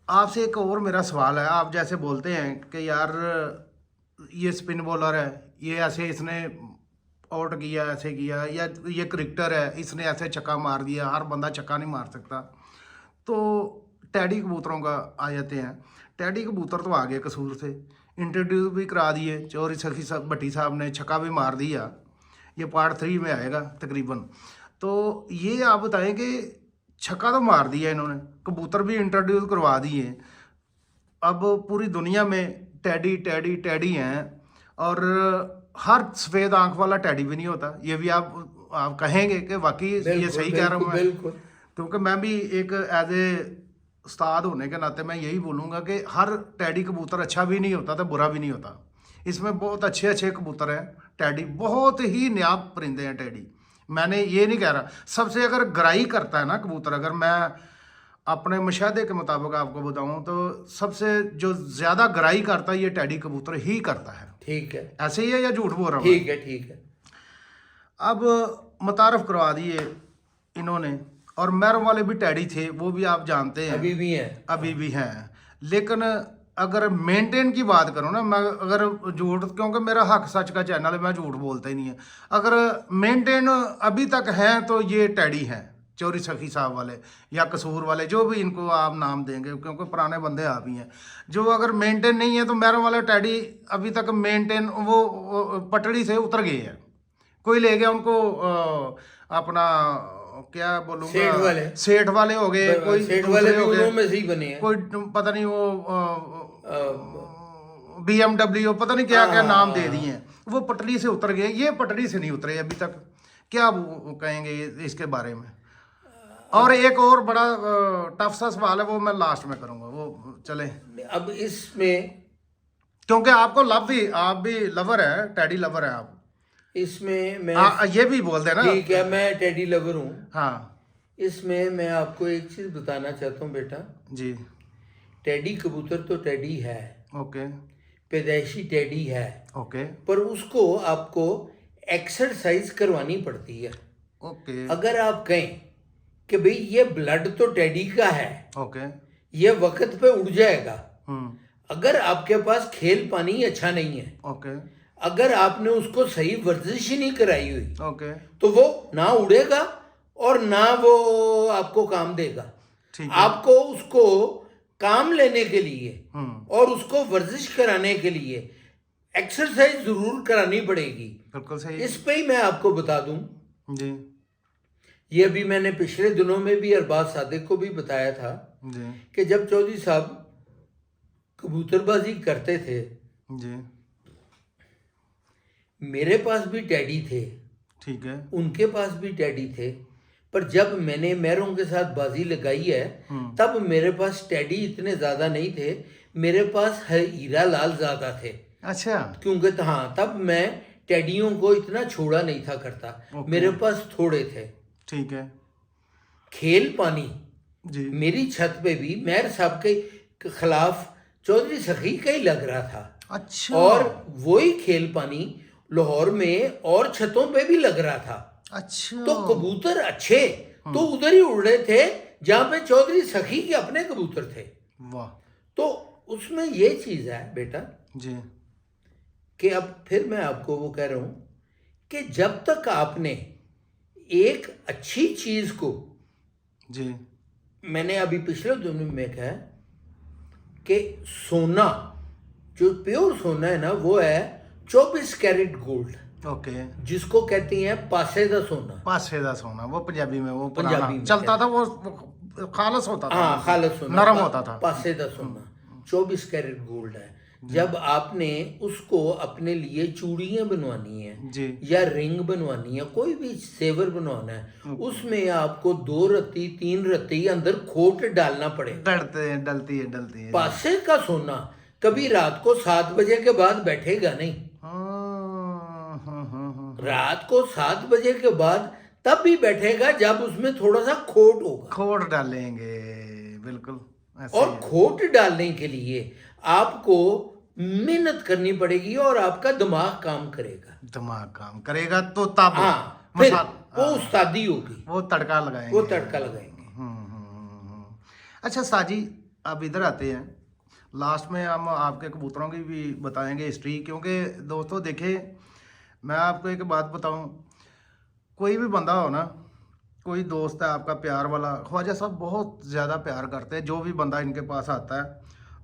आपसे एक और मेरा सवाल है। आप जैसे बोलते हैं कि यार ये स्पिन बॉलर है, ये ऐसे इसने आउट किया, ऐसे किया, या ये क्रिकेटर है, इसने ऐसे छक्का मार दिया, हर बंदा छक्का नहीं मार सकता। तो टैडी कबूतरों का आ जाते हैं। टैडी कबूतर तो आ गए कसूर से, इंट्रोड्यूस भी करा दिए, चौधरी सखी साहब भट्टी साहब ने छक्का भी मार दिया। ये पार्ट 3 में आएगा तकरीबन। तो ये आप बताएं कि छक्का तो मार दिया इन्होंने, कबूतर भी इंट्रोड्यूस करवा दिए, अब पूरी दुनिया में टैडी टैडी टैडी हैं, और हर सफ़ेद आंख वाला टैडी भी नहीं होता। ये भी आप कहेंगे कि वाकई ये सही कह रहा हूँ मैं? बिल्कुल। क्योंकि मैं भी एक एज ए उस्ताद होने के नाते मैं यही बोलूँगा कि हर टैडी कबूतर अच्छा भी नहीं होता तो बुरा भी नहीं होता। इसमें बहुत अच्छे अच्छे कबूतर हैं। टैडी बहुत ही नायाब परिंदे हैं टैडी। मैंने ये नहीं कह रहा, सबसे अगर गराई करता है ना कबूतर, अगर मैं अपने मुशाहदे के मुताबिक आपको बताऊं तो सबसे जो ज़्यादा गराई करता है ये टैडी कबूतर ही करता है। ठीक है, ऐसे ही है या झूठ बोल रहा हूँ? ठीक है, ठीक है। अब मुतारफ़ करवा दिए इन्होंने, और मैर वाले भी टैडी थे, वो भी आप जानते हैं, अभी भी हैं। अभी भी हैं। लेकिन अगर मेंटेन की बात करूँ ना, मैं अगर झूठ, क्योंकि मेरा हक सच का चैनल है, मैं झूठ बोलता ही नहीं है, अगर मेंटेन अभी तक हैं तो ये टैडी हैं, चौधरी सखी साहब वाले या कसूर वाले, जो भी इनको आप नाम देंगे, क्योंकि पुराने बंदे आप ही हैं। जो अगर मेंटेन नहीं है तो मेरे वाले टैडी अभी तक मेंटेन, वो पटड़ी से उतर गए हैं। कोई ले गया उनको, अपना क्या बोलूँगा, सेठ वाले हो गए, कोई सेठ वाले भी उन्हों में से ही बने हैं। कोई पता नहीं वो BMW पता नहीं क्या क्या नाम दे दिए हैं, वो पटड़ी से उतर गए। ये पटड़ी से नहीं उतरे अभी तक। क्या वो कहेंगे इसके बारे में? और एक और बड़ा टफ सा सवाल है, वो मैं लास्ट में करूँगा, वो चले। अब इसमें, क्योंकि आपको आप भी लवर है, टैडी लवर है आप। इसमें मैं ये भी बोल देना। ठीक है, मैं टैडी लवर हूँ। हाँ, इसमें मैं आपको एक चीज़ बताना चाहता हूँ बेटा जी। टैडी कबूतर तो टैडी है, ओके, पैदाइशी टैडी है, ओके, पर उसको आपको एक्सरसाइज करवानी पड़ती है। ओके, अगर आप कहें कि भाई ये ब्लड तो टैडी का है, ओके, ये वक्त पे उड़ जाएगा, हम्म, अगर आपके पास खेल पानी अच्छा नहीं है, ओके, अगर आपने उसको सही वर्जिश ही नहीं कराई हुई, ओके, तो वो ना उड़ेगा और ना वो आपको काम देगा। ठीक है। आपको उसको काम लेने के लिए और उसको वर्जिश कराने के लिए एक्सरसाइज जरूर करानी पड़ेगी। बिल्कुल सही। इस पे ही मैं आपको बता दूं जी, ये भी मैंने पिछले दिनों में भी अरबाज सादिक को भी बताया था जी, कि जब चौधरी साहब कबूतरबाजी करते थे, जी, मेरे पास भी टैडी थे, ठीक है, उनके पास भी टैडी थे, पर जब मैंने मैरों के साथ बाजी लगाई है तब मेरे पास टैडी इतने ज़्यादा नहीं थे, मेरे पास हीरा लाल ज़्यादा थे। अच्छा, क्योंकि हाँ, तब मैं टैडियों को इतना छोड़ा नहीं था करता, मेरे पास थोड़े थे। ठीक है, खेल पानी जी, मेरी छत पे भी मेयर साहब के खिलाफ चौधरी सखी का ही लग रहा था। अच्छा, और वही खेल पानी लाहौर में और छतों पे भी लग रहा था। अच्छा, तो कबूतर अच्छे तो उधर ही उड़ रहे थे जहां पे चौधरी सखी के अपने कबूतर थे। वाह, तो उसमें ये चीज है बेटा जी, कि अब फिर मैं आपको वो कह रहा हूं कि जब तक आपने एक अच्छी चीज को, जी, मैंने अभी पिछले दिनों में कहा कि सोना, जो प्योर सोना है ना, वो है 24 कैरेट गोल्ड, ओके, जिसको कहती हैं पासे दा सोना। पासे दा सोना, वो पंजाबी में वो पंजाबी पुराना में चलता था, वो खालस होता था। हाँ, खालस सोना, नरम होता था। पासे दा सोना 24 कैरेट गोल्ड है। जब आपने उसको अपने लिए चूड़ियां बनवानी है जी, या रिंग बनवानी है, कोई भी सेवर बनवाना है, उसमें आपको 2 रत्ती 3 रत्ती अंदर खोट डालना पड़ेगा। डलती है। पासे का सोना कभी रात को 7 बजे के बाद बैठेगा नहीं। रात को 7 बजे के बाद तब भी बैठेगा जब उसमें थोड़ा सा खोट होगा। खोट डालेंगे, बिल्कुल ऐसे और ही है। खोट डालने के लिए आपको मेहनत करनी पड़ेगी और आपका दिमाग काम करेगा। दिमाग काम करेगा तो तब हाँ, फिर वो उस्तादी होगी, वो तड़का लगाएंगे। वो तड़का लगाएंगे। अच्छा साजी, अब इधर आते हैं, लास्ट में हम आपके कबूतरों की भी बताएंगे हिस्ट्री, क्योंकि दोस्तों देखिए मैं आपको एक बात बताऊं, कोई भी बंदा हो ना, कोई दोस्त है आपका प्यार वाला, ख्वाजा साहब बहुत ज़्यादा प्यार करते हैं जो भी बंदा इनके पास आता है।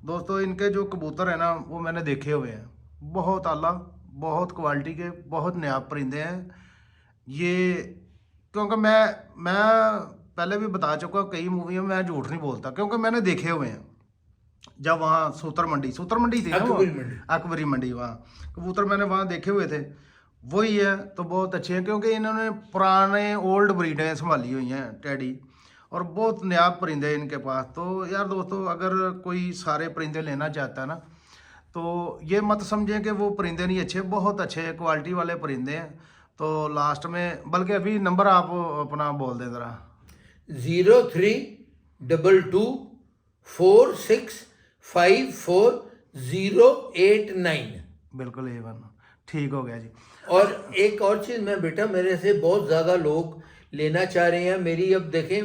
दोस्तों इनके जो कबूतर हैं ना वो मैंने देखे हुए हैं, बहुत आला, बहुत क्वालिटी के, बहुत नायाब परिंदे हैं ये। क्योंकि मैं पहले भी बता चुका हूँ कई मूवियों में, मैं झूठ नहीं बोलता क्योंकि मैंने देखे हुए हैं। जब वहाँ सूतर मंडी थी ना वो, अकबरी मंडी। अकबरी मंडी, वहाँ कबूतर मैंने वहाँ देखे हुए थे, वही है। तो बहुत अच्छे हैं क्योंकि इन्होंने पुराने ओल्ड ब्रीडें संभाली हुई हैं टैडी, और बहुत नायाब परिंदे हैं इनके पास। तो यार दोस्तों अगर कोई सारे परिंदे लेना चाहता है ना, तो ये मत समझें कि वो परिंदे नहीं अच्छे, बहुत अच्छे क्वालिटी वाले परिंदे हैं। तो लास्ट में, बल्कि अभी नंबर आप अपना बोल दें ज़रा। 0322465489। बिल्कुल A1, ठीक हो गया जी। और एक और चीज, मैं बेटा, मेरे से बहुत ज्यादा लोग लेना चाह रहे हैं मेरी। अब देखें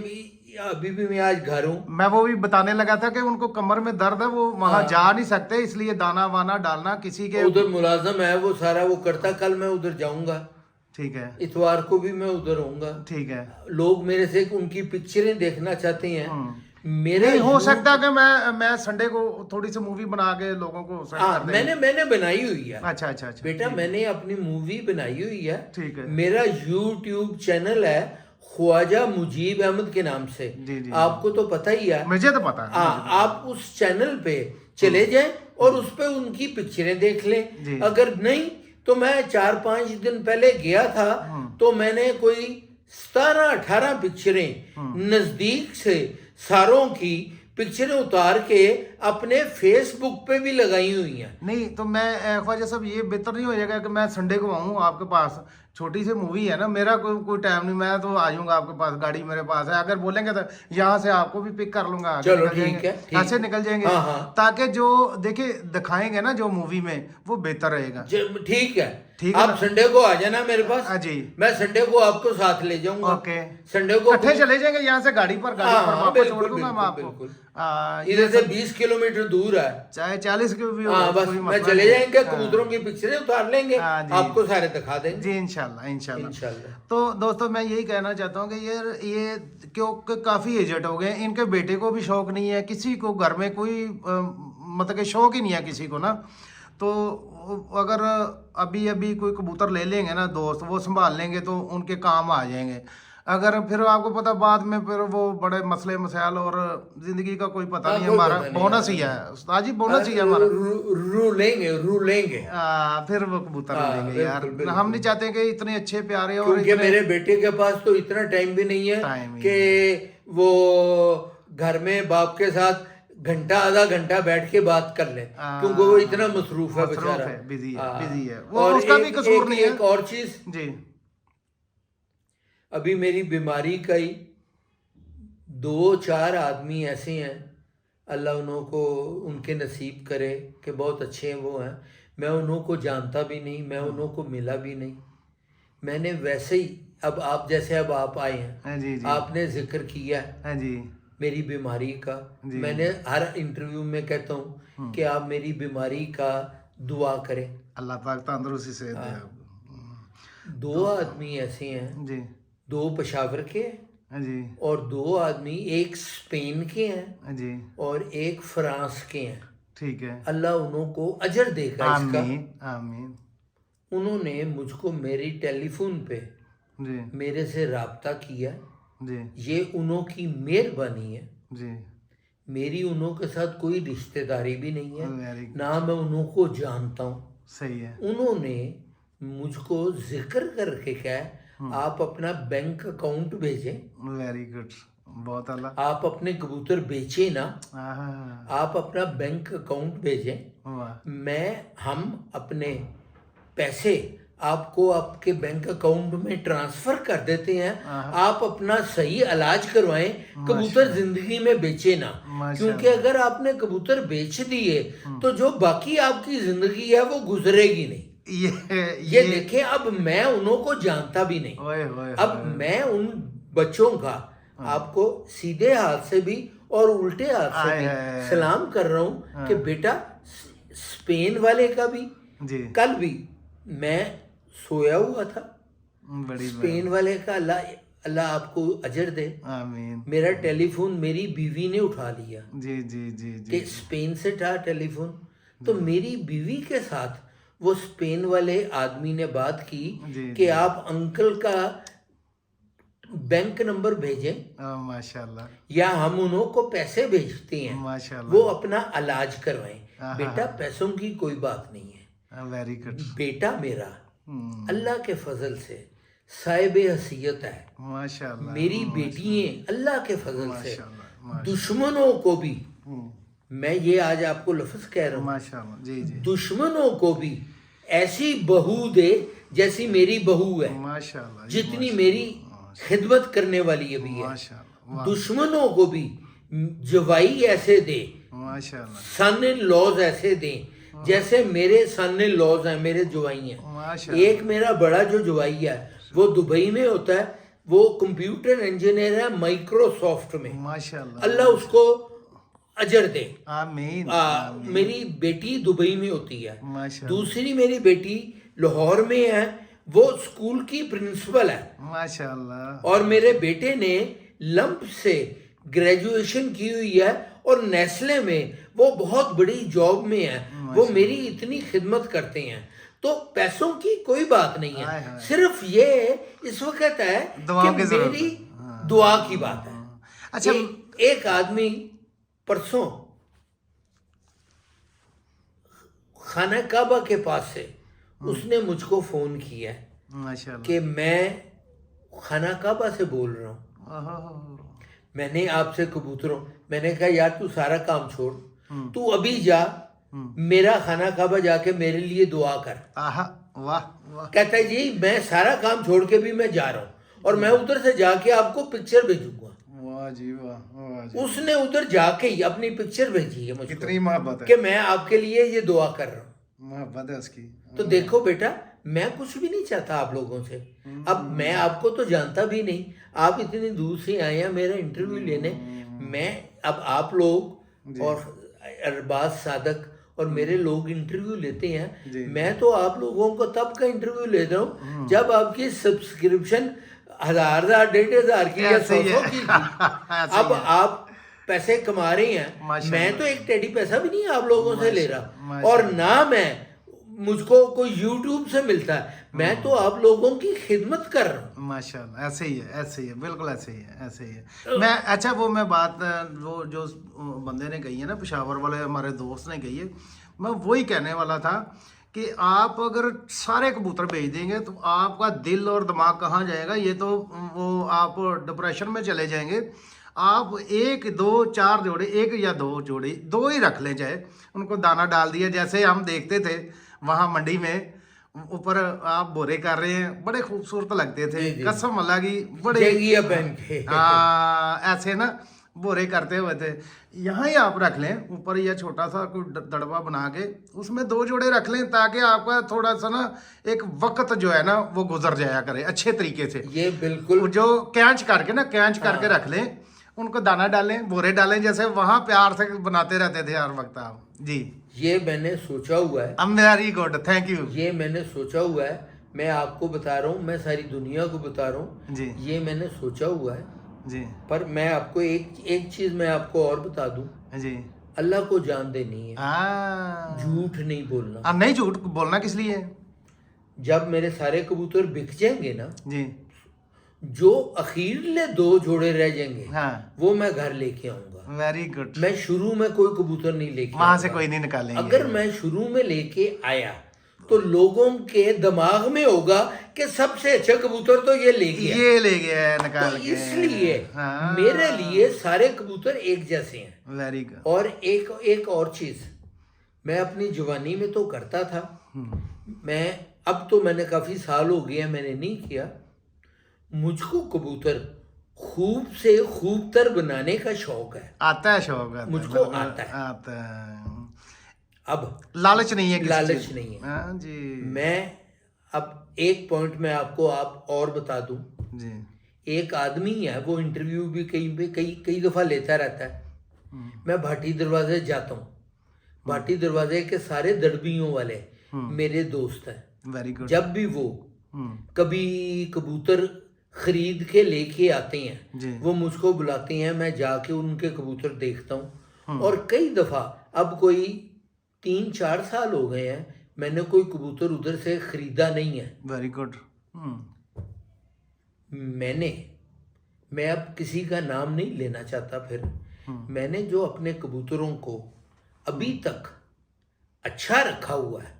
अभी भी मैं आज घर हूँ। मैं वो भी बताने लगा था कि उनको कमर में दर्द है, वो वहां हाँ। जा नहीं सकते, इसलिए दाना वाना डालना किसी के। उधर मुलाजम है वो, सारा वो करता। कल मैं उधर जाऊंगा, ठीक है, इतवार को भी मैं उधर होऊंगा। ठीक है। लोग मेरे से उनकी पिक्चरें देखना चाहते हैं। मेरा नहीं हो सकता कि मैं संडे को थोड़ी सी मूवी बना के लोगों को सेंड हाँ, कर देंगे। मैंने बनाई हुई है। अच्छा अच्छा अच्छा, बेटा मैंने अपनी मूवी बनाई हुई है। ठीक है। मेरा यूट्यूब चैनल है ख्वाजा मुजीब अहमद के नाम से। जी, जी, आपको तो पता ही है। मुझे तो पता है। हाँ, आप उस चैनल पे चले जाएं और उस पे उनकी पिक्चरें देख जी। लें। अगर नहीं तो मैं 4-5 दिन पहले गया था, तो मैंने कोई 17-18 पिक्चरें नजदीक से सारों की पिक्चरें उतार के अपने फेसबुक पे भी लगाई हुई हैं। नहीं तो मैं ख्वाजा साहब, ये बेहतर नहीं हो जाएगा कि मैं संडे को आऊँ आपके पास? छोटी सी मूवी है ना, मेरा कोई टाइम नहीं, मैं तो आ जाऊंगा आपके पास, गाड़ी मेरे पास है। अगर बोलेंगे तो यहाँ से आपको भी पिक कर लूंगा, आगे चलो निकल ठीक जाएंगे, है, ठीक। ऐसे निकल जाएंगे। हाँ, हाँ। ताकि जो देखिए दिखाएंगे ना जो मूवी में, वो बेहतर रहेगा। ठीक है, ठीक है आप ना? संडे को आ जाना मेरे पास। हाँ जी। मैं संडे को आपको साथ ले जाऊंगा। ओके, संडे को इकट्ठे चले जाएंगे यहाँ से, गाड़ी पर हाँ, वापस बिल्कुल, छोड़ दूंगा मैं बिल्कुल, आपको। बिल्कुल। ये इधर से 20 किलोमीटर दूर है। चाहे 40 की भी हो, हाँ, बस कोई मैं मसला चले नहीं। जाएंगे, हाँ। कबूतरों की पिक्चरें उतार लेंगे, हाँ जी। आपको सारे दिखा देंगे जी इंशाल्लाह इंशाल्लाह। इंशाल्लाह। तो दोस्तों मैं यही कहना चाहता हूँ कि यार ये क्योंकि काफ़ी एजेड हो गए, इनके बेटे को भी शौक नहीं है, किसी को घर में कोई मतलब कि शौक ही नहीं है किसी को ना। तो अगर अभी अभी कोई कबूतर ले लेंगे ना दोस्त, वो संभाल लेंगे तो उनके काम आ जाएंगे। अगर फिर आपको पता बाद में फिर वो बड़े मसले मसाइल, और जिंदगी का कोई पता नहीं है। कोई हमारा पता नहीं बोनस ही है उस्ताद जी, बोनस ही है हमारा। रूलेंगे। फिर वो कबूतर हाँ, लेंगे यार, बिल्कुल, बिल्कुल। हम नहीं चाहते कि इतने अच्छे प्यारे और क्योंकि इतने मेरे बेटे के पास तो इतना टाइम भी नहीं है टाइम ही कि वो घर में बाप के साथ घंटा आधा घंटा बैठ के बात कर ले, क्योंकि वो इतना मसरूफ है बेचारा, बिजी है, हाँ। बिजी है वो, और उसका भी कसूर नहीं है। एक और चीज, जी अभी मेरी बीमारी का ही 2-4 आदमी ऐसे हैं, अल्लाह उन्हों को उनके नसीब करे कि बहुत अच्छे हैं वो हैं। मैं उन्हों को जानता भी नहीं, मैं उन्हों को मिला भी नहीं। मैंने वैसे ही, अब आप जैसे अब आप आए हैं, हाँ जी जी, आपने जिक्र किया हाँ जी मेरी बीमारी का। जी। मैंने हर इंटरव्यू में कहता हूँ कि आप मेरी बीमारी का दुआ करें। अल्लाह पाक तंदुरुस्ती से दे आपको। 2 आदमी ऐसे हैं, जी 2 पेशावर के हैं, हाँ जी, और 2 आदमी, एक स्पेन के हैं हाँ जी, और एक फ्रांस के हैं। ठीक है। अल्लाह उन्हों को अजर देगा इसका। आमीन आमीन। उन्होंने मुझको मेरी टेलीफोन पे जी मेरे से राब्ता किया। जी ये उन्हों की मेहरबानी है। जी, मेरी उन्हों के साथ कोई रिश्तेदारी भी नहीं है, वेरी गुड, ना मैं उन्हों को जानता हूँ। सही है। उन्होंने मुझको जिक्र करके कहा, आप अपना बैंक अकाउंट भेजें, वेरी गुड, बहुत अल्लाह। आप अपने कबूतर बेचे ना, हाँ, आप अपना बैंक अकाउंट भेजें, वाह, हम अपने पैसे आपको आपके बैंक अकाउंट में ट्रांसफर कर देते हैं। आप अपना सही इलाज करवाएं, कबूतर जिंदगी में बेचे ना। क्योंकि अगर आपने कबूतर बेच दिए तो जो बाकी आपकी जिंदगी है वो गुजरेगी नहीं। ये देखें, अब मैं उन्हों को जानता भी नहीं। ओए, ओए, अब मैं उन बच्चों का आपको सीधे हाथ से भी और उल्टे हाथ से आय भी हाय। सलाम कर रहा हूँ कि बेटा स्पेन वाले का भी जी कल भी मैं सोया हुआ था, बड़ी स्पेन वाले का अल्लाह अल्लाह आपको अजर दे, आमीन। मेरा टेलीफोन मेरी बीवी ने उठा लिया जी जी जी कि जी स्पेन से था टेलीफोन, तो मेरी बीवी के साथ वो स्पेन वाले आदमी ने बात की जी, कि आप अंकल का बैंक नंबर भेजें माशाल्लाह या हम उन्हों को पैसे भेजते हैं, माशाल्लाह। वो अपना इलाज करवाएं। हाँ, बेटा पैसों की कोई बात नहीं है, वेरी गुड। बेटा मेरा अल्लाह के फजल से साहिब हसीयत है, माशाल्लाह मेरी बेटियां अल्लाह के फजल से माशाल्लाह दुश्मनों को भी, हम्म, मैं ये आज आपको लफ्ज कह रहा हूँ, माशाल्लाह जी जी दुश्मनों को भी ऐसी बहू दे जैसी मेरी बहू है, माशाल्लाह जी, जितनी मेरी खिदमत करने वाली अभी है। माशाल्लाह दुश्मनों को भी जवाई ऐसे दे, माशाल्लाह सन इन लॉज ऐसे दें जैसे मेरे सन इन लॉज हैं, मेरे जवाई हैं। माशाल्लाह एक मेरा बड़ा जो जवाई है वो दुबई में होता है, वो कंप्यूटर इंजीनियर है माइक्रोसॉफ्ट में, माशाल्लाह अल्लाह उसको अजर दे। आमीन मेरी बेटी दुबई में होती है, माशाल्लाह दूसरी मेरी बेटी लाहौर में है, वो स्कूल की प्रिंसिपल है, माशाल्लाह और मेरे बेटे ने लंप से ग्रेजुएशन की हुई है और नेस्ले में वो बहुत बड़ी जॉब में है, वो मेरी इतनी खिदमत करते हैं। तो पैसों की कोई बात नहीं हाय है, हाय। सिर्फ ये इस वक्त है दुआओं कि की जरूरत मेरी है। दुआ की बात है। अच्छा एक आदमी परसों खाना काबा के पास से उसने मुझको फोन किया है माशाल्लाह कि मैं खाना काबा से बोल रहा हूँ, ओहो, मैंने आपसे कबूतरों, मैंने कहा यार तू सारा काम छोड़, तू अभी जा मेरा खाना काबा जाके मेरे लिए दुआ कर। आहा वाह वाह कहता है जी मैं सारा काम छोड़ के भी मैं जा रहा हूँ और मैं उधर से जाके आपको पिक्चर भेजूंगा। वाह जी वाह जी। उसने उधर जाके ही अपनी पिक्चर भेजी है मुझको कितनी मोहब्बत है, कि मैं आपके लिए ये दुआ कर रहा हूँ। मोहब्बत है उसकी। तो देखो बेटा, मैं कुछ भी नहीं चाहता आप लोगों से, अब मैं आपको तो जानता भी नहीं, आप इतनी दूर से आए हैं मेरा इंटरव्यू लेने, मैं अब आप लोग और अरबाज सादक और मेरे लोग इंटरव्यू लेते हैं, मैं तो आप लोगों को तब का इंटरव्यू ले रहा हूँ जब आपकी सब्सक्रिप्शन 1000 1,500 की या 100 की थी। अब आप पैसे कमा रहे हैं, मैं तो एक टेडी पैसा भी नहीं आप लोगों से ले रहा, और ना मैं मुझको कोई YouTube से मिलता है, मैं तो आप लोगों की खिदमत कर रहा हूँ। माशाल्लाह ऐसे ही है, ऐसे ही है, बिल्कुल ऐसे ही है, ऐसे ही है। मैं अच्छा वो मैं बात वो जो बंदे ने कही है ना, पेशावर वाले हमारे दोस्त ने कही है, मैं वही कहने वाला था कि आप अगर सारे कबूतर भेज देंगे तो आपका दिल और दिमाग कहाँ जाएगा, ये तो वो आप डिप्रेशन में चले जाएंगे। आप 1 2 4 जोड़े, 1 या 2 जोड़े, 2 ही रख लें, चाहे उनको दाना डाल दिया, जैसे हम देखते थे वहाँ मंडी में ऊपर आप बोरे कर रहे हैं, बड़े खूबसूरत लगते थे, कसम अल्लाह की, बड़े जंगिया पहन के ऐसे ना बोरे करते हुए थे। यहाँ ही आप रख लें ऊपर, या छोटा सा कोई दड़बा बना के उसमें 2 जोड़े रख लें, ताकि आपका थोड़ा सा ना एक वक्त जो है ना वो गुजर जाया करे अच्छे तरीके से। ये बिल्कुल जो कैच करके ना कैच करके रख लें, उनको दाना डालें, बोरे डालें, जैसे वहाँ प्यार से बनाते रहते थे हर वक्त आप जी। ये मैंने सोचा हुआ है, वेरी गुड, थैंक यू ये मैंने सोचा हुआ है, मैं आपको बता रहा हूँ, मैं सारी दुनिया को बता रहा हूँ जी ये मैंने सोचा हुआ है। जी पर मैं आपको एक चीज मैं आपको और बता दूं, जी। अल्लाह को जान देनी है, झूठ नहीं बोलना। नहीं झूठ बोलना किस लिए? जब मेरे सारे कबूतर बिक जाएंगे ना जी जो अखीरले 2 जोड़े रह जाएंगे हाँ वो मैं घर लेके आऊंगा। Very good. मैं शुरू में कोई कबूतर नहीं लेके वहां से आऊंगा। कोई नहीं निकालेंगे। अगर मैं शुरू में लेके आया तो लोगों के दिमाग में होगा कि सबसे अच्छा कबूतर तो ये ले गया, ये ले गया निकाल तो के। इसलिए हाँ। मेरे लिए सारे कबूतर एक जैसे हैं। Very good. और एक और चीज मैं अपनी जवानी में तो करता था, मैं अब तो मैंने काफी साल हो गए मैंने नहीं किया, मुझको कबूतर खूब से खूबतर बनाने का शौक है। आता है शौक, मुझको आता है। आता है। अब लालच नहीं है, किसी लालच चीज। नहीं है। हाँ जी मैं अब एक पॉइंट में आपको और बता दूं, जी एक आदमी है वो इंटरव्यू भी कई दफा लेता रहता है, मैं भाटी दरवाजे जाता हूँ, भाटी दरवाजे के सारे दड़बियों वाले मेरे दोस्त हैं। Very good. जब भी वो कभी कबूतर खरीद के लेके आते जी। हैं, वो मुझको बुलाते हैं, मैं जाके उनके कबूतर देखता हूँ। और कई दफ़ा, अब कोई 3-4 साल हो गए हैं, मैंने कोई कबूतर उधर से ख़रीदा नहीं है। Very good. मैं अब किसी का नाम नहीं लेना चाहता। फिर मैंने जो अपने कबूतरों को अभी तक अच्छा रखा हुआ है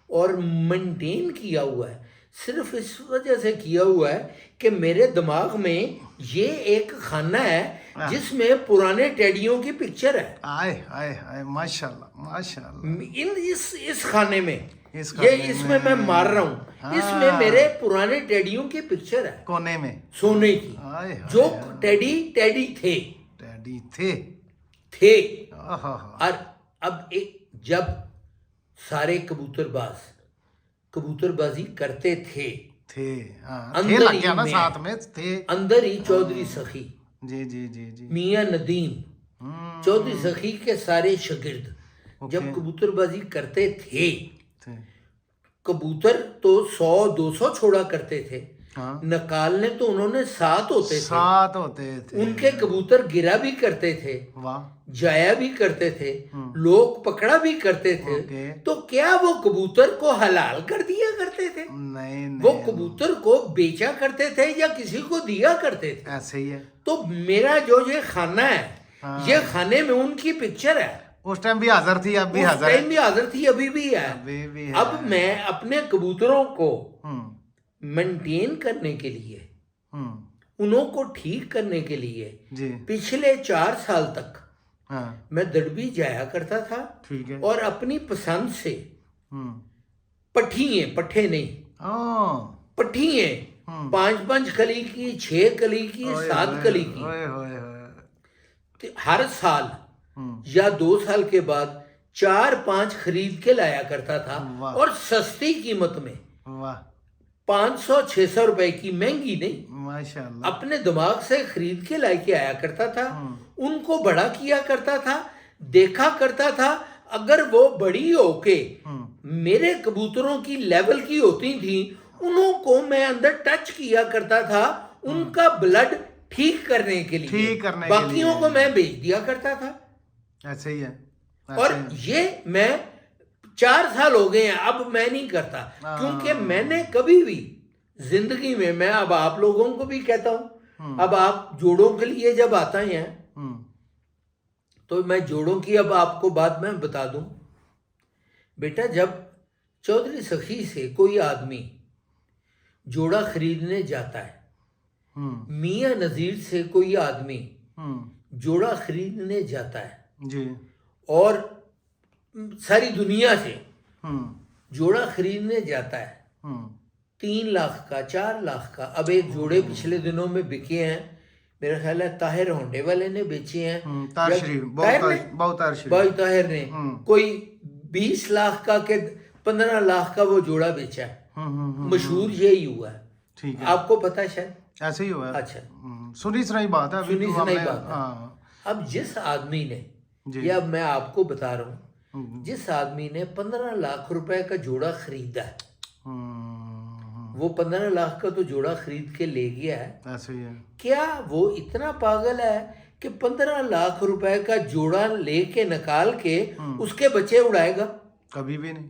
और मेंटेन किया हुआ है, सिर्फ इस वजह से किया हुआ है कि मेरे दिमाग में ये एक खाना है जिसमें पुराने टेडियों की पिक्चर है। आए आए आए, माशाल्लाह माशाल्लाह। इस खाने में, इस ये खाने इसमें मैं मार रहा हूँ, इसमें मेरे पुराने टेडियों की पिक्चर है, कोने में सोने की, आए जो टेडी थे। डैडी थे। आहा। और अब जब सारे कबूतरबाजी करते थे, हाँ, थे अंदर लग ही गया ना, में, साथ में थे। अंदर ही चौधरी सखी, जी जी जी जी। मियां नदीम, चौधरी सखी के सारे शागिर्द जब कबूतरबाजी करते थे, कबूतर तो 100-200 छोड़ा करते थे, निकालने तो उन्होंने 7 होते थे। उनके कबूतर गिरा भी करते थे, वाह, जाया भी करते थे, लोग पकड़ा भी करते थे। तो क्या वो कबूतर को हलाल कर दिया करते थे? नहीं, वो कबूतर को बेचा करते थे या किसी को दिया करते थे? ऐसे ही है। तो मेरा जो ये खाना है, ये खाने में उनकी पिक्चर है। उस टाइम भी हाजिर थी, अब भी हाजिर है। उस टाइम भी हाजिर थी, अभी भी है। अब मैं अपने कबूतरों को मेंटेन करने के लिए, उनको ठीक करने के लिए पिछले 4 साल तक मैं दड़बी जाया करता था। ठीक है। और अपनी पसंद से पट्ठे नहीं, पट्ठिए 5-5 कली की, 6 कली की, 7 कली की, हर साल या 2 साल के बाद 4-5 खरीद के लाया करता था। और सस्ती कीमत में, 500-600 रुपए की, महंगी नहीं, माशाल्लाह, अपने दिमाग से खरीद के लाके आया करता था। उनको बड़ा किया करता था, देखा करता था। अगर वो बड़ी होके मेरे कबूतरों की लेवल की होती थी, उनको मैं अंदर टच किया करता था, उनका ब्लड ठीक करने के लिए, बाकियों को मैं बेच दिया करता था। ऐसे ही है। और ये मैं 4 साल हो गए हैं, अब मैं नहीं करता, क्योंकि मैंने कभी भी जिंदगी में, मैं अब आप लोगों को भी कहता हूं, अब आप जोड़ों के लिए जब आते हैं, तो मैं जोड़ों की अब आपको बात मैं बता दूं। बेटा, जब चौधरी सखी से कोई आदमी जोड़ा खरीदने जाता है, मियां नजीर से कोई आदमी जोड़ा खरीदने जाता है जी, और सारी दुनिया से जोड़ा खरीदने जाता है, 3 लाख का, 4 लाख का। अब एक जोड़े पिछले दिनों में बिके हैं, मेरा ख्याल है ताहिर होंडे वाले ने बेचे हैं, भाई ताहिर ने कोई 20 लाख का के 15 लाख का वो जोड़ा बेचा है। मशहूर यही हुआ है। ठीक है, आपको पता है शायद, ऐसे ही हुआ है। अच्छा, सुनी सुनाई बात है, सुनी सुनाई बात है। अब जिस आदमी ने, या मैं आपको बता रहा हूँ, जिस आदमी ने 15 लाख रुपए का जोड़ा खरीदा है, वो 15 लाख का तो जोड़ा खरीद के ले गया है। ऐसे ही है। क्या वो इतना पागल है कि 15 लाख रुपए का जोड़ा लेके निकाल के उसके बच्चे उड़ाएगा? कभी भी नहीं।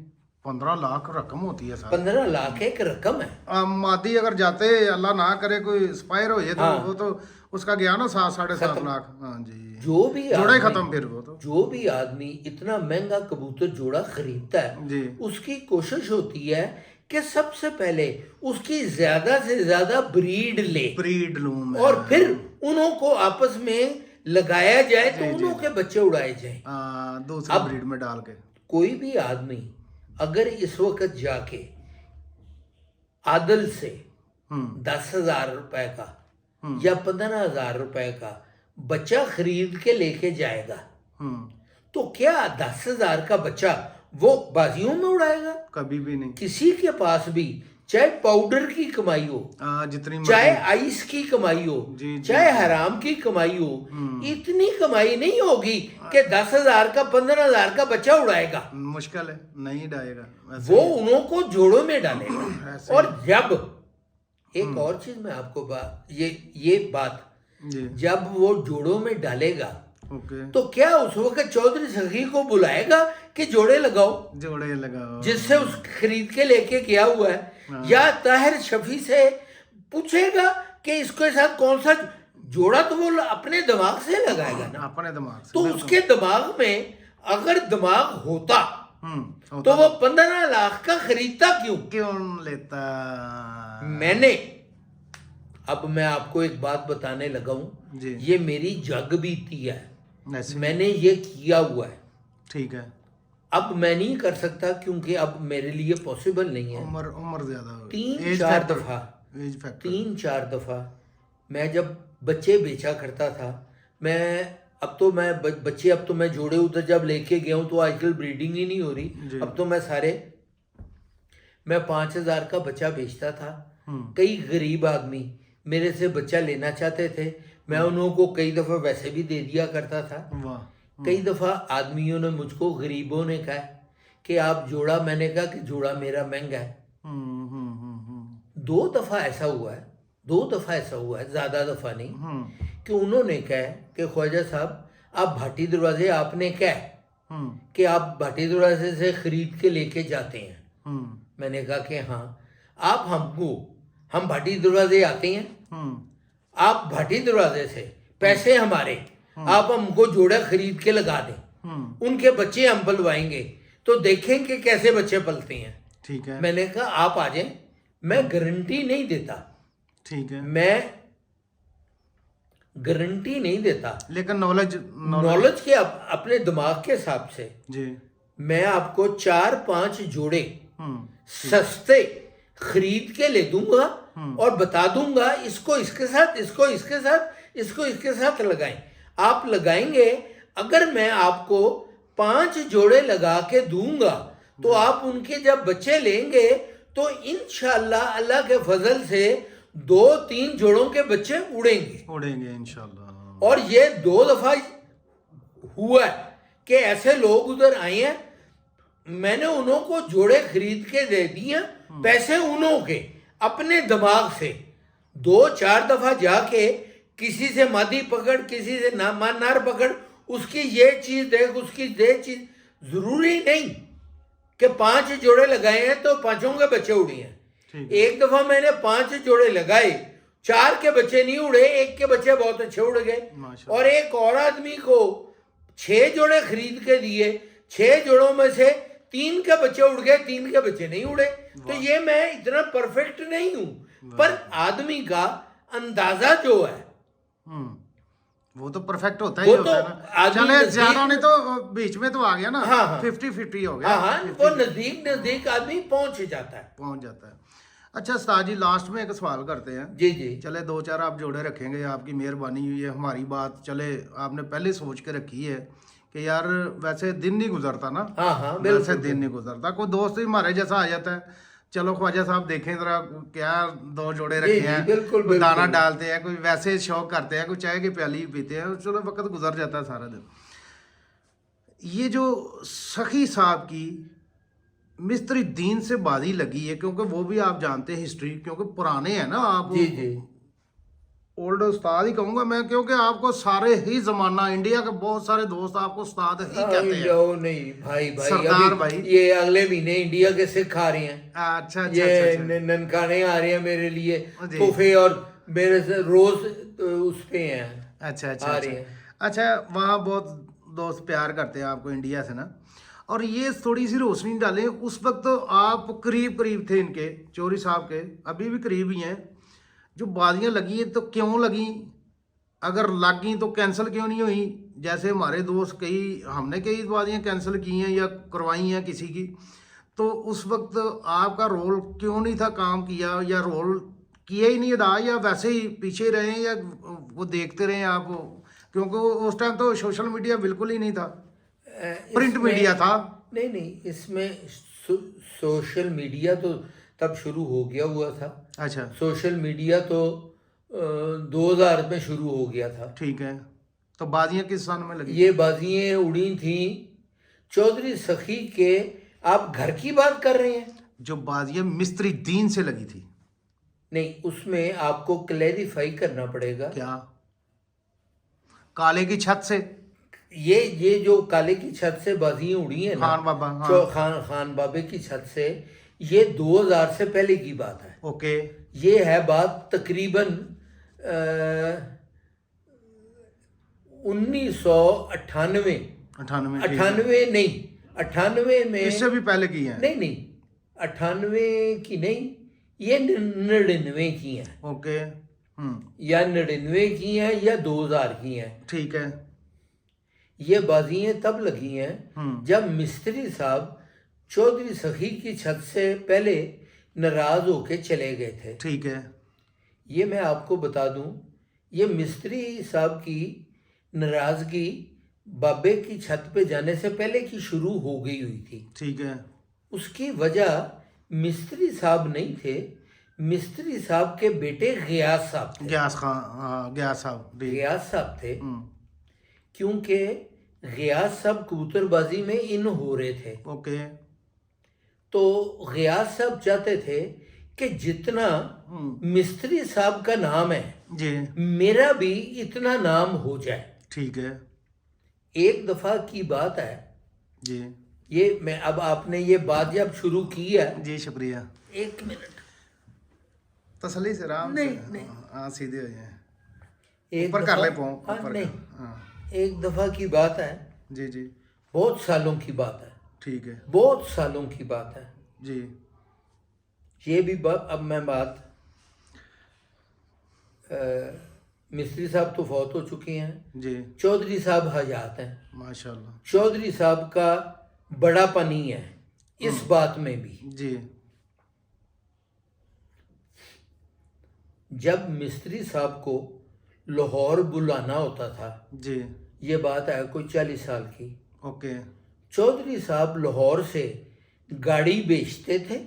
15 लाख रकम होती है साहब। 15 लाख एक रकम है। मादी अगर जाते, अल्लाह ना करे कोई एक्सपायर हो तो वो तो उसका गया ना 7-7.5 लाख। हाँ जी, जो भी जोड़ा ही खत्म फिर वो तो। जो भी आदमी इतना महंगा कबूतर जोड़ा खरीदता है जी, उसकी कोशिश होती है कि सबसे पहले उसकी ज्यादा से ज्यादा ब्रीड लूं मैं, और फिर उन्हों को आपस में लगाया जाए तो उन्हों के बच्चे उड़ाए जाए दूसरी ब्रीड में डाल के। कोई भी आदमी अगर इस वक्त जाके आदल से 10,000 रुपए का या 15,000 रुपए का बच्चा खरीद के लेके जाएगा, तो क्या 10,000 का बच्चा वो बाजियों में उड़ाएगा? कभी भी नहीं। किसी के पास भी चाहे पाउडर की कमाई हो, जितनी चाहे मर्जी। आइस की कमाई हो, जी, जी, चाहे जी। हराम की कमाई हो, इतनी कमाई नहीं होगी कि 10,000 का 15,000 का बच्चा उड़ाएगा। मुश्किल है, नहीं डालेगा वैसे वो ही। उन्हों को जोड़ों में डालेगा। ऐसे और ही। जब एक और चीज मैं आपको ये बात, जी। जब वो जोड़ों में डालेगा ओके। तो क्या उस वक्त चौधरी सखी को बुलाएगा कि जोड़े लगाओ, जोड़े लगाओ। जिससे उस खरीद के लेके गया हुआ है, या ताहिर शफी से पूछेगा कि इसके साथ कौन सा जोड़ा, तो वो अपने दिमाग से लगाएगा ना। अपने दिमाग से। तो बिल्कुल। उसके दिमाग में अगर दिमाग होता होता तो वो 15 लाख का खरीदता क्यों? क्यों लेता? मैंने, अब मैं आपको एक बात बताने लगा हूं, जी। ये मेरी जग बीती है, ऐसे। मैंने ये किया हुआ है। ठीक है। अब मैं नहीं कर सकता क्योंकि अब मेरे लिए पॉसिबल नहीं है। उम्र ज्यादा हो गई। 3-4 दफा, एज फैक्टर। 3-4 दफा मैं जब बच्चे बेचा करता था, मैं अब तो मैं बच्चे, अब तो मैं जोड़े उधर जब लेके गया हूं तो आजकल ब्रीडिंग ही नहीं हो जी। रही। अब तो मैं 5,000 का बच्चा बेचता था। कई गरीब आदमी मेरे से बच्चा लेना चाहते थे, मैं उन्हों को कई दफा वैसे भी दे दिया करता था। वाह। कई दफा आदमियों ने मुझको, गरीबों ने कहा कि आप जोड़ा, मैंने कहा कि जोड़ा मेरा महंगा है। 2 दफा ऐसा हुआ है, 2 दफा ऐसा हुआ है, ज्यादा दफा नहीं, कि उन्होंने कहा कि ख्वाजा साहब आप भाटी दरवाजे, आपने कहा कि आप भाटी दरवाजे से खरीद के लेके जाते हैं। मैंने कहा कि हाँ, आप हम भाटी दरवाजे आते हैं, आप भाटी दरवाजे से पैसे हमारे, आप हमको जोड़ा खरीद के लगा दें, उनके बच्चे हम पलवाएंगे तो देखेंगे कैसे बच्चे पलते हैं। ठीक है। मैंने कहा आप आ जाएं, मैं गारंटी नहीं देता, ठीक है। मैं गारंटी नहीं देता, लेकिन नॉलेज नॉलेज के अपने दिमाग के हिसाब से जी। मैं आपको 4-5 जोड़े सस्ते खरीद के ले दूंगा और बता दूंगा इसको इसके साथ, इसको इसके साथ, इसको इसके साथ लगाएं। आप लगाएंगे, अगर मैं आपको 5 जोड़े लगा के दूंगा तो आप उनके जब बच्चे लेंगे तो इंशाल्लाह अल्लाह के फजल से 2-3 जोड़ों के बच्चे उड़ेंगे इंशाल्लाह। और ये 2 दफा हुआ है कि ऐसे लोग उधर आए हैं, मैंने उन्हों को जोड़े खरीद के दे दिए, पैसे उन्हों के अपने दिमाग से। 2-4 दफा जाके किसी से मादी पकड़, किसी से नार पकड़, उसकी ये चीज देख, उसकी ये चीज, जरूरी नहीं कि 5 जोड़े लगाए हैं तो 5 के बच्चे उड़े हैं। एक दफा मैंने 5 जोड़े लगाए, 4 के बच्चे नहीं उड़े, 1 के बच्चे बहुत अच्छे उड़ गए। और एक और आदमी को 6 जोड़े खरीद के दिए, 6 जोड़ों में से 3 के बच्चे उड़ गए, 3 के बच्चे नहीं उड़े। तो ये मैं इतना परफेक्ट नहीं हूं, पर आदमी का अंदाजा जो है वो तो परफेक्ट होता वो ही तो होता है ना। आदमी चले नजदीक- ज्यादा नहीं तो बीच में तो आ गया ना। हाँ, हाँ। 50-50 हो गया। हाँ, वो नजदीक आदमी पहुंच जाता है। पहुंच जाता है। अच्छा उस्ताद जी, लास्ट में एक सवाल करते हैं। जी जी। चले 2-4 आप जोड़े रखेंगे, आपकी मेहरबानी हुई है। हमारी बात चले आपने पहले सोच के रखी है कि यार वैसे दिन नहीं गुजरता ना। हाँ हाँ, वैसे बिल्कुल दिन नहीं गुजरता, कोई दोस्त ही हमारे जैसा आ जाता है, चलो ख्वाजा साहब देखें जरा क्या 2 जोड़े जी, रखे जी, हैं, बिल्कुल, कोई दाना बिल्कुल। डालते हैं, कोई वैसे शौक करते हैं, कोई चाय की प्याली पीते हैं, चलो वक्त गुजर जाता है सारा दिन। ये जो सखी साहब की मिस्त्री दीन से बाजी लगी है, क्योंकि वो भी आप जानते हैं हिस्ट्री, क्योंकि पुराने हैं ना आप। जी जी। ओल्ड उस्ताद ही कहूंगा मैं, क्योंकि आपको सारे ही जमाना इंडिया के बहुत सारे दोस्त आपको उस्ताद ही कहते हैं। जाओ नहीं भाई, सरदार अभी भाई। ये अगले महीने इंडिया के सिख आ रहे हैं। अच्छा अच्छा ये अच्छा। ननकाने आ रहे हैं मेरे लिए जी। तोहफे, और मेरे से रोज उस पे हैं, अच्छा अच्छा आ अच्छा रहे हैं। अच्छा, वहाँ बहुत दोस्त प्यार करते हैं आपको इंडिया से ना। और ये थोड़ी सी रोशनी डालें, उस वक्त तो आप करीब करीब थे इनके, चौधरी साहब के, अभी भी करीब ही हैं। जो बाजियाँ लगी हैं तो क्यों लगी, अगर लग गई तो कैंसिल क्यों नहीं हुई? जैसे हमारे दोस्त हमने कई बाजियाँ कैंसिल की हैं या करवाई हैं किसी की, तो उस वक्त आपका रोल क्यों नहीं था काम किया, या रोल किया ही नहीं अदा, या वैसे ही पीछे रहे, या वो देखते रहे आप? क्योंकि उस टाइम तो सोशल मीडिया बिल्कुल ही नहीं था, प्रिंट मीडिया था। नहीं, इसमें सोशल मीडिया तो तब शुरू हो गया हुआ था। अच्छा सोशल मीडिया तो 2000 में शुरू हो गया था। ठीक है। तो बाजियां किस सन में लगी? ये बाजियाँ उड़ी थी चौधरी सखी के। आप घर की बात कर रहे हैं? जो बाजियां मिस्त्री दीन से लगी थी। नहीं, उसमें आपको क्लैरिफाई करना पड़ेगा। क्या? काले की छत से? ये जो काले की छत से बाजियाँ उड़ी है ना, खान बाबा, हाँ। खान बाबे की छत से, ये 2000 से पहले की बात है। ओके। ये है बात तकरीबन 1998। 98? 98 नहीं, 98 में, इससे भी पहले की है? नहीं 98 की नहीं, ये 99 की है। ओके। या 99 की हैं या 2000 की हैं। ठीक है। ये बाजियाँ तब लगी हैं जब मिस्त्री साहब चौधरी सखी की छत से पहले नाराज होके चले गए थे। ठीक है। ये मैं आपको बता दूं, ये मिस्त्री साहब की नाराजगी बाबे की छत पे जाने से पहले की शुरू हो गई हुई थी। ठीक है। उसकी वजह मिस्त्री साहब नहीं थे, मिस्त्री साहब के बेटे गयास साहब थे। गयास खान, हाँ, गयास साहब। गयास साहब थे, क्योंकि गयास साहब कबूतरबाजी में इन हो रहे थे। ओके। तो गयास साहब चाहते थे कि जितना मिस्त्री साहब का नाम है जी मेरा भी इतना नाम हो जाए। ठीक है। एक दफा की बात है जी ये, मैं अब आपने ये बात जब शुरू की है, जी शुक्रिया। एक मिनट, तसल्ली से आराम नहीं, से, नहीं। हाँ सीधे हो जाए। एक ऊपर कर दफा, ले पाँव, हाँ, ऊपर नहीं, कर, हाँ। एक दफा की बात है, जी जी बहुत सालों की बात है, ठीक है। बहुत सालों की बात है जी ये भी अब मैं बात मिस्त्री साहब तो फौत हो चुके हैं, जी चौधरी साहब हयात हैं। माशाल्लाह। चौधरी साहब का बड़ापन ही है इस बात में भी। जी जब मिस्त्री साहब को लाहौर बुलाना होता था, जी ये बात है कोई 40 साल की, ओके। चौधरी साहब लाहौर से गाड़ी बेचते थे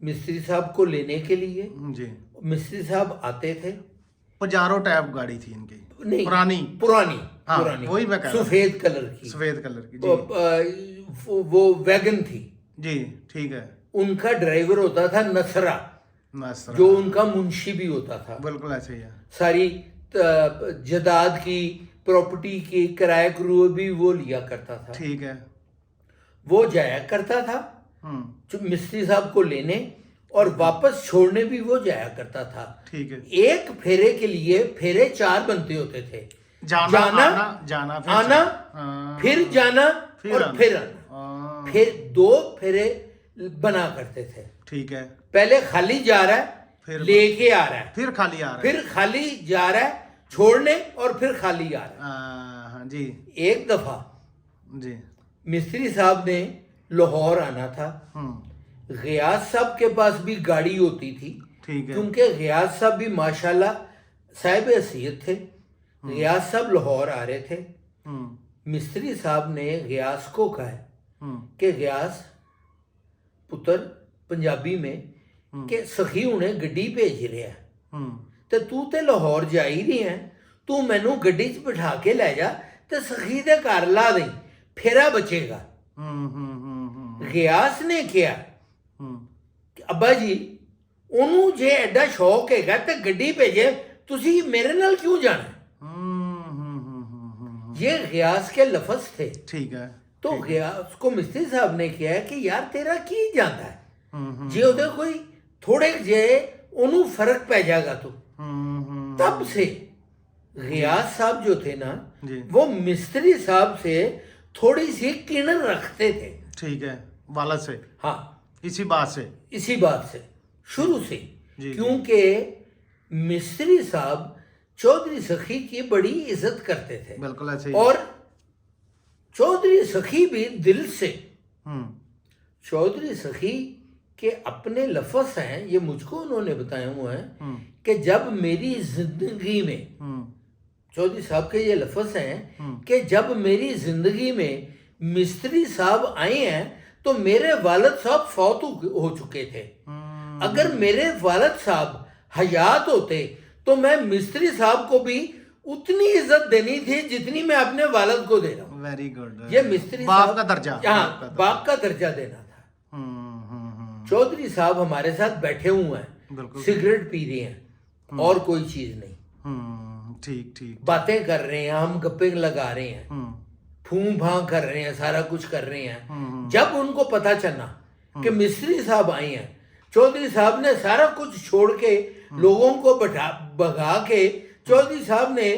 मिस्त्री साहब को लेने के लिए। जी मिस्त्री साहब आते थे, पजारो टैप गाड़ी थी इनकी, नहीं पुरानी पुरानी हाँ, पुरानी वही मैं कह रहा हूँ। सफेद कलर की, सफेद कलर की। जी वो वैगन थी। जी ठीक है। उनका ड्राइवर होता था नसरा, नसरा, जो उनका मुंशी भी होता था। बिल्कुल ऐसे ही है। सारी जदाद की, प्रॉपर्टी की किराए क्रू भी वो लिया करता था। ठीक है। वो जाया करता था जो मिस्त्री साहब को लेने, और वापस छोड़ने भी वो जाया करता था। ठीक है। एक फेरे के लिए फेरे 4 बनते होते थे। जाना जाना, फिर आना, फिर जाना, फिर और आना। फिर आना, फिर 2 फेरे बना करते थे। ठीक है। पहले खाली जा रहा है, फिर लेके आ रहा है, फिर खाली आ रहा है, फिर खाली जा रहा है छोड़ने, और फिर खाली आ रहा हाँ जी है। एक दफा जी मिस्त्री साहब ने लाहौर आना था। गयास साहब के पास भी गाड़ी होती थी, ठीक है। क्योंकि गयास साहब भी माशाल्लाह साहिब हैसियत थे। गयास साहब लाहौर आ रहे थे। मिस्त्री साहब ने गयास को कहा कि गयास पुत्र, पंजाबी में, कि सखी उन्हें गड्डी भेज रहा है, तो तू ते लाहौर जा ही नहीं है, तू मैनू गड्डी च बिठा के लै जा ते सखी दे घर ला दे, फेरा बचेगा। गयास ने कहा कि अब्बा जी, ਉਹਨੂੰ ਜੇ ਐਡਾ ਸ਼ੌਕ ਹੈਗਾ ਤੇ ਗੱਡੀ ਭੇਜੇ, ਤੁਸੀਂ ਮੇਰੇ ਨਾਲ क्यों जाना? ये गयास के लफ्ज थे। ठीक है। तो गयास को मिस्त्री साहब ने किया कि यार तेरा की जाता है, जे ਉਹਦੇ कोई थोड़े जे ਉਹਨੂੰ फर्क पै जाएगा तो। तब से गयास साहब जो थे ना, वो मिस्त्री साहब से थोड़ी सी किणन रखते थे। ठीक है। वाला से, हाँ, इसी बात से, इसी बात से शुरू से, क्योंकि मिस्त्री साहब चौधरी सखी की बड़ी इज्जत करते थे। बिल्कुल ऐसे ही। और चौधरी सखी भी दिल से, चौधरी सखी के अपने लफ्ज हैं, ये मुझको उन्होंने बताए हुए हैं कि जब मेरी जिंदगी में, चौधरी साहब के ये लफ्ज हैं कि जब मेरी जिंदगी में मिस्त्री साहब आए हैं तो मेरे वालिद साहब फौत हो चुके थे। अगर मेरे वालिद साहब हयात होते तो मैं मिस्त्री साहब को भी उतनी इज्जत देनी थी जितनी मैं अपने वालिद को दे रहा हूँ। Very good. ये मिस्त्री बाप साहब का दर्जा। हाँ, बाप का दर्जा देना था। चौधरी साहब हमारे साथ बैठे हुए हैं, बिल्कुल। सिगरेट पी रहे हैं और कोई चीज नहीं, ठीक ठीक। बातें कर रहे हैं, हम गप्पे लगा रहे हैं, फूं फां कर रहे हैं, सारा कुछ कर रहे हैं। जब उनको पता चला कि मिस्त्री साहब आए हैं, चौधरी साहब ने सारा कुछ छोड़ के लोगों को भगा के चौधरी साहब ने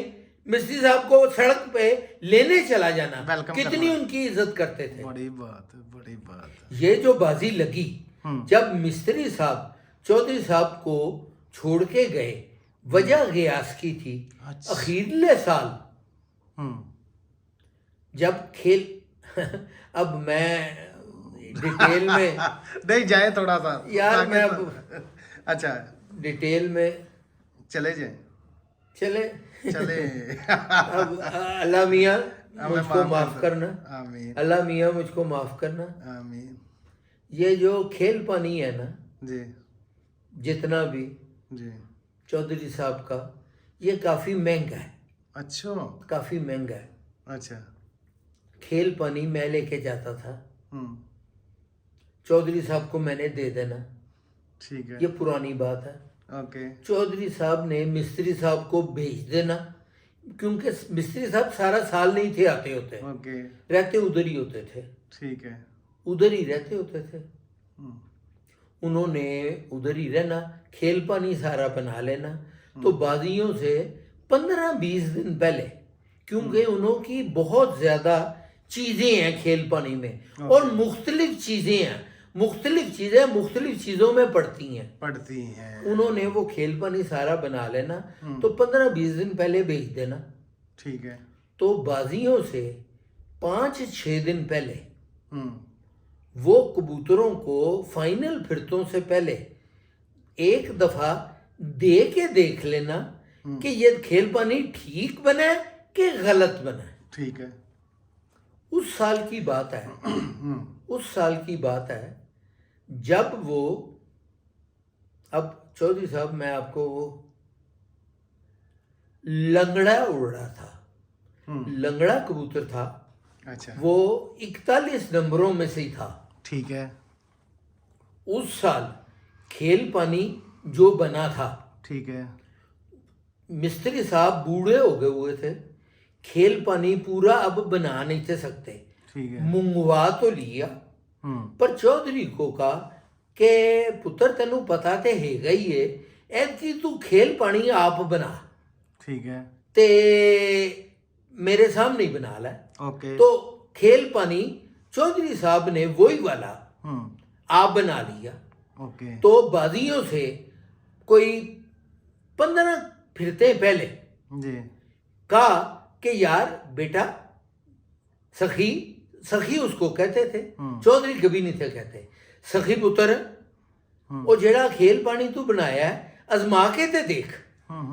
मिस्त्री साहब को सड़क पे लेने चला जाना। वेलकम कितनी करना। उनकी इज्जत करते थे। बड़ी बात है, बड़ी बात है। ये जो बाजी लगी जब मिस्त्री साहब चौधरी साहब को छोड़ के गए, वजह गयास की थी। अच्छा। अखीरले साल जब खेल अब मैं डिटेल में नहीं जाए थोड़ा सा यार, मैं ताकि अब अच्छा डिटेल में चले जाए। चले चले अब अल्लाह मियाँ हमें मुझको माफ करना, आमीन अल्लाह मियाँ मुझको माफ करना। आमीन। ये जो खेल पानी है ना, जी जितना भी जी। चौधरी साहब का, ये काफी महंगा है, अच्छा काफी महंगा है। अच्छा। खेल पानी मैं लेके जाता था, चौधरी साहब को मैंने दे देना, ठीक है। ये पुरानी बात है। ओके। चौधरी साहब ने मिस्त्री साहब को भेज देना, क्योंकि मिस्त्री साहब सारा साल नहीं थे आते होते, ओके रहते उधर ही होते थे, ठीक है। उधर ही रहते होते थे। उन्होंने उधर ही रहना, खेल पानी सारा बना लेना। तो बाजियों से 15-20 दिन पहले, क्योंकि उन्होंने बहुत ज़्यादा चीज़ें हैं खेल पानी में और मुख्तलिफ चीज़ें हैं, मुख्तलिफ चीज़ें मुख्तलिफ चीज़ों में पड़ती हैं। उन्होंने वो खेल पानी सारा बना लेना, तो 15-20 दिन पहले भेज देना, ठीक है। तो बाजियों से 5-6 दिन पहले वो कबूतरों को फाइनल फिरतों से पहले एक दफा दे के देख लेना कि ये खेल पानी ठीक बना है कि गलत बना है। ठीक है। उस साल की बात है, उस साल की बात है जब वो, अब चौधरी साहब मैं आपको, वो लंगड़ा उड़ रहा था, लंगड़ा कबूतर था। अच्छा। वो 41 नंबरों में से ही था। ठीक है। उस साल खेल पानी जो बना था, ठीक है। मिस्त्री साहब बूढ़े हो गए हुए थे, खेल पानी पूरा अब बना नहीं थे सकते, ठीक है। मंगवा तो लिया, पर चौधरी को कहा कि पुत्र तेनू पता ते हैगा ही है, ऐतकी तू खेल पानी आप बना, ठीक है। ते मेरे सामने ही बना ला। ओके। तो खेल पानी चौधरी साहब ने वही वाला आप बना लिया। ओके। तो बाजियों से कोई 15 फिरते पहले जी। कहा कि यार बेटा, सखी, सखी उसको कहते थे, चौधरी कभी नहीं थे कहते, सखी पुत्र, वो जेड़ा खेल पानी तू बनाया है अजमा के ते देख,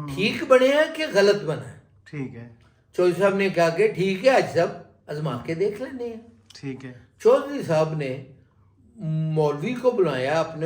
ठीक बने है कि गलत बना है। ठीक है। चौधरी साहब ने कहा कि ठीक है, आज सब अजमा के देख लेने हैं। ठीक है। चौधरी साहब ने मौलवी को बुलाया अपने